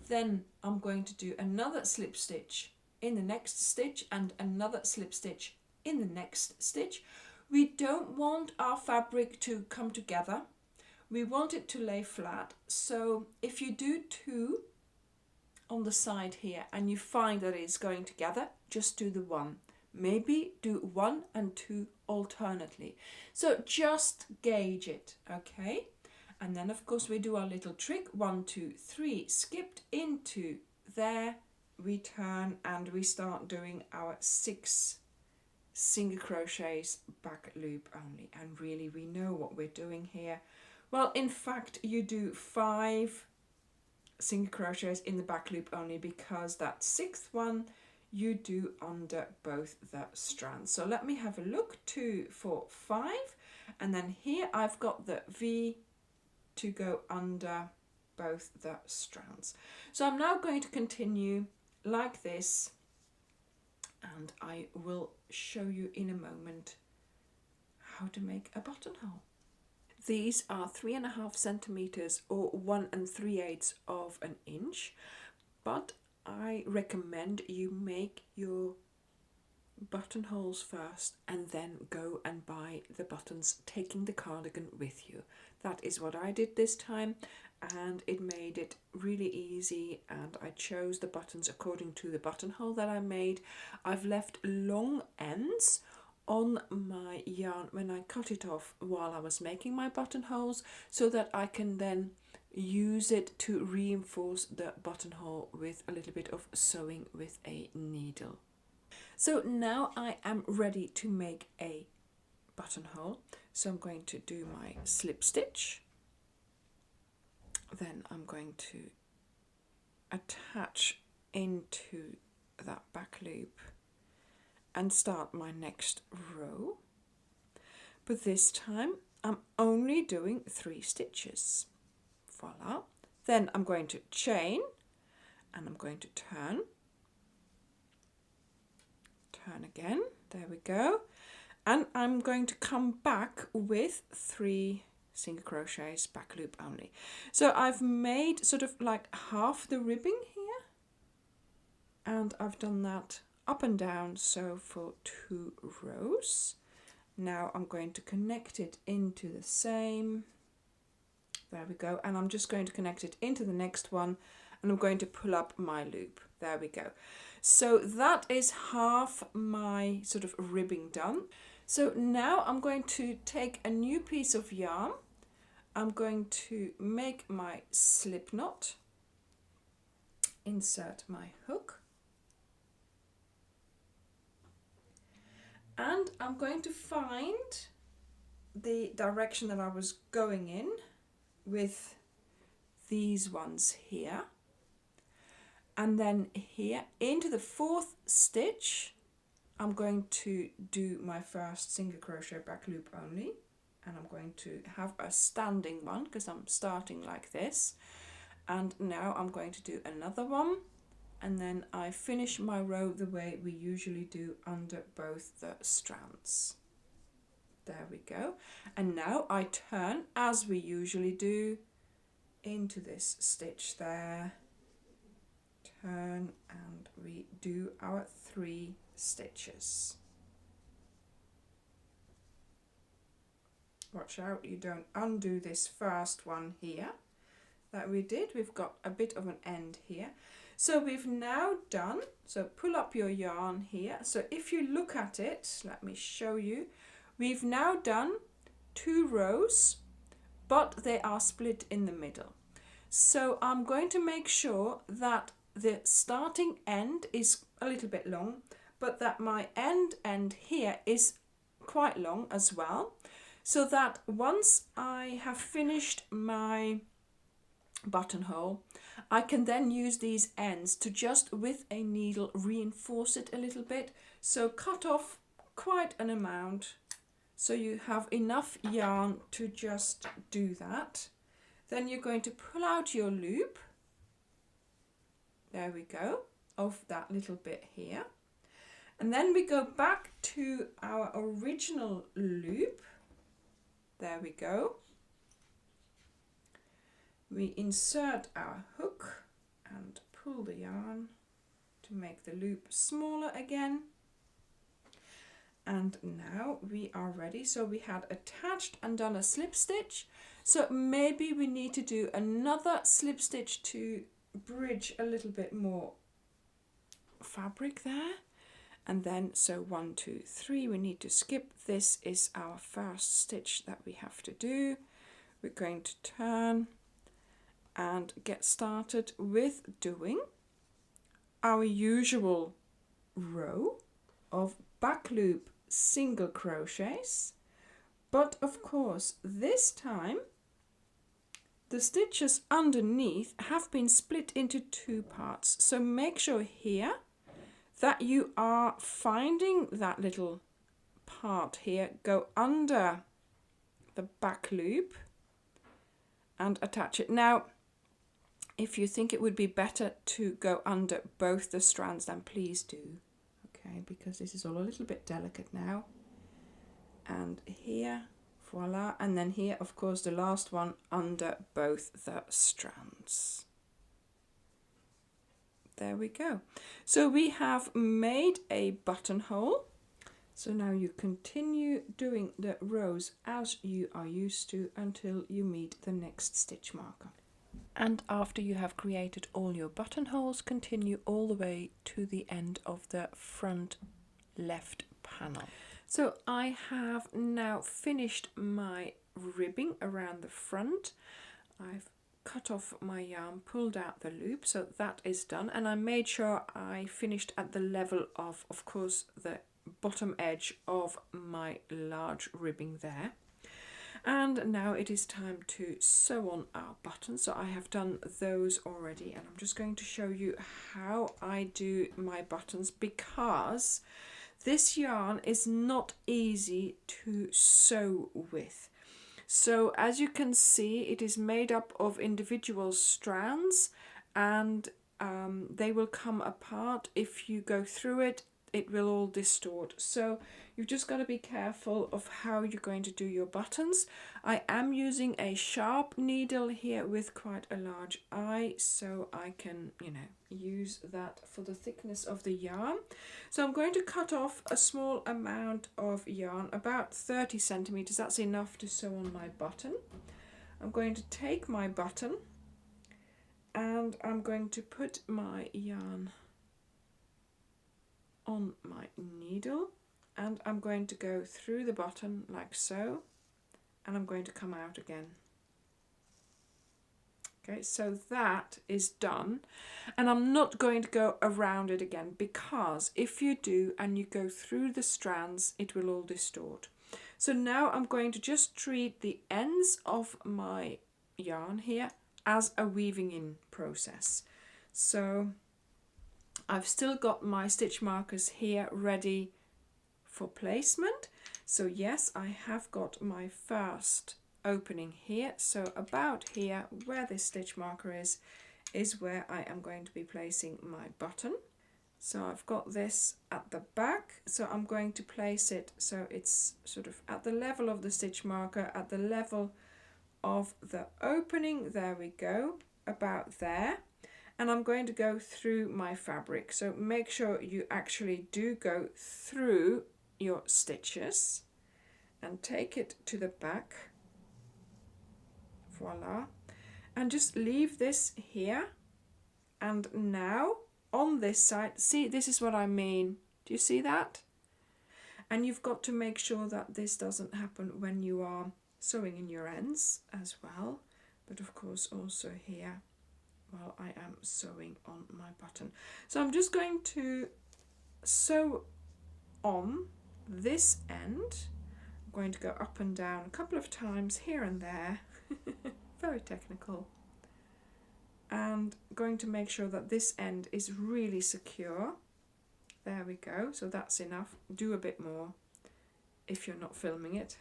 Then I'm going to do another slip stitch in the next stitch and another slip stitch in the next stitch. We don't want our fabric to come together. We want it to lay flat. So if you do 2 on the side here and you find that it's going together, just do the 1. Maybe do 1 and 2 alternately. So just gauge it, okay? And then of course we do our little trick, 1, 2, 3, skipped into there, we turn and we start doing our 6 single crochets back loop only. And really we know what we're doing here. Well, in fact you do 5 single crochets in the back loop only, because that 6th one you do under both the strands. So let me have a look, 2, 4, 5, and then here I've got the V to go under both the strands. So I'm now going to continue like this and I will show you in a moment how to make a buttonhole. These are 3.5 centimeters or 1 3/8 of an inch, but I recommend you make your buttonholes first and then go and buy the buttons, taking the cardigan with you. That is what I did this time, and it made it really easy, and I chose the buttons according to the buttonhole that I made. I've left long ends on my yarn when I cut it off while I was making my buttonholes, so that I can then use it to reinforce the buttonhole with a little bit of sewing with a needle. So now I am ready to make a buttonhole. So I'm going to do my slip stitch. Then I'm going to attach into that back loop and start my next row. But this time I'm only doing 3 stitches. Voila. Then I'm going to chain and I'm going to turn again, there we go, and I'm going to come back with 3 single crochets, back loop only. So I've made sort of like half the ribbing here, and I've done that up and down, so for 2 rows. Now I'm going to connect it into the same, there we go, and I'm just going to connect it into the next one, and I'm going to pull up my loop, there we go. So that is half my sort of ribbing done. So now I'm going to take a new piece of yarn. I'm going to make my slip knot, insert my hook, and I'm going to find the direction that I was going in with these ones here. And then here into the 4th stitch, I'm going to do my first single crochet back loop only, and I'm going to have a standing one because I'm starting like this. And now I'm going to do another one, and then I finish my row the way we usually do under both the strands. There we go. And now I turn as we usually do into this stitch there. Turn, and we do our 3 stitches. Watch out you don't undo this first one here that we did. We've got a bit of an end here. So we've now done, so pull up your yarn here. So if you look at it, let me show you. We've now done 2 rows, but they are split in the middle. So I'm going to make sure that the starting end is a little bit long, but that my end here is quite long as well, so that once I have finished my buttonhole, I can then use these ends to just with a needle reinforce it a little bit. So cut off quite an amount so you have enough yarn to just do that. Then you're going to pull out your loop. There we go, of that little bit here. And then we go back to our original loop. There we go. We insert our hook and pull the yarn to make the loop smaller again. And now we are ready. So we had attached and done a slip stitch. So maybe we need to do another slip stitch to bridge a little bit more fabric there. And then so 1, 2, 3, we need to skip. This is our first stitch that we have to do. We're going to turn and get started with doing our usual row of back loop single crochets, but of course this time the stitches underneath have been split into 2 parts. So make sure here that you are finding that little part here, go under the back loop and attach it. Now if you think it would be better to go under both the strands, then please do. okay, because this is all a little bit delicate now. And here, voila, and then here, of course, the last one under both the strands. There we go. So we have made a buttonhole. So now you continue doing the rows as you are used to until you meet the next stitch marker. And after you have created all your buttonholes, continue all the way to the end of the front left panel. So I have now finished my ribbing around the front. I've cut off my yarn, pulled out the loop, so that is done, and I made sure I finished at the level of course, the bottom edge of my large ribbing there. And now it is time to sew on our buttons. So I have done those already, and I'm just going to show you how I do my buttons, because this yarn is not easy to sew with. So as you can see, it is made up of individual strands, and they will come apart. If you go through it, it will all distort. So you've just got to be careful of how you're going to do your buttons. I am using a sharp needle here with quite a large eye, so I can, you know, use that for the thickness of the yarn. So I'm going to cut off a small amount of yarn, about 30 centimeters. That's enough to sew on my button. I'm going to take my button and I'm going to put my yarn on my needle, and I'm going to go through the button like so, and I'm going to come out again. Okay, so that is done, and I'm not going to go around it again, because if you do and you go through the strands, it will all distort. So now I'm going to just treat the ends of my yarn here as a weaving in process. So I've still got my stitch markers here ready for placement. So yes, I have got my first opening here. So about here, where this stitch marker is where I am going to be placing my button. So I've got this at the back, so I'm going to place it so it's sort of at the level of the stitch marker, at the level of the opening. There we go, about there. And I'm going to go through my fabric, so make sure you actually do go through your stitches and take it to the back, voila, and just leave this here. And now on this side, see, this is what I mean, do you see that? And you've got to make sure that this doesn't happen when you are sewing in your ends as well, but of course also here while I am sewing on my button. So I'm just going to sew on this end. I'm going to go up and down a couple of times here and there, very technical, and going to make sure that this end is really secure. There we go, so that's enough. Do a bit more if you're not filming it.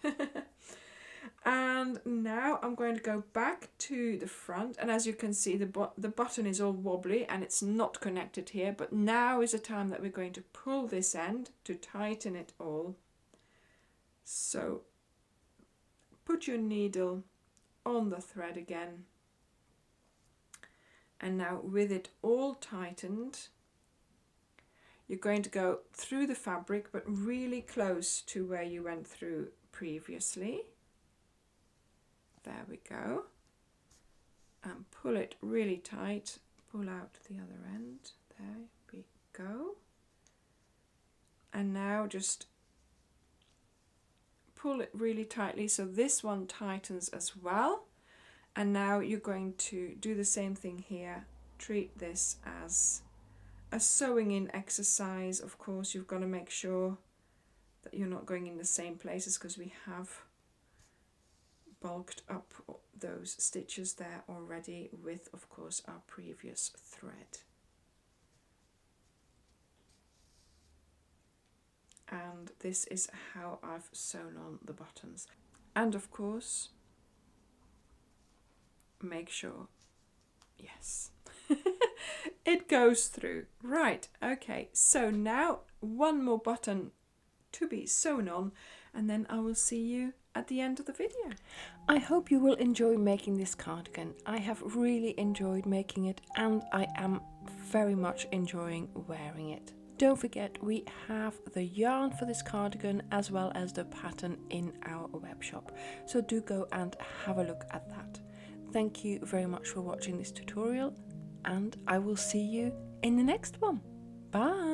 And now I'm going to go back to the front, and as you can see, the button is all wobbly and it's not connected here, but now is the time that we're going to pull this end to tighten it all. So put your needle on the thread again, and now with it all tightened, you're going to go through the fabric but really close to where you went through previously. There we go, and pull it really tight, pull out the other end, there we go, and now just pull it really tightly so this one tightens as well. And now you're going to do the same thing here, treat this as a sewing in exercise. Of course, you've got to make sure that you're not going in the same places, because we have bulked up those stitches there already with, of course, our previous thread. And this is how I've sewn on the buttons. And of course, make sure, yes, it goes through. Right, okay, so now one more button to be sewn on, and then I will see you at the end of the video. I hope you will enjoy making this cardigan. I have really enjoyed making it, and I am very much enjoying wearing it. Don't forget, we have the yarn for this cardigan as well as the pattern in our web shop, so do go and have a look at that. Thank you very much for watching this tutorial, and I will see you in the next one. Bye!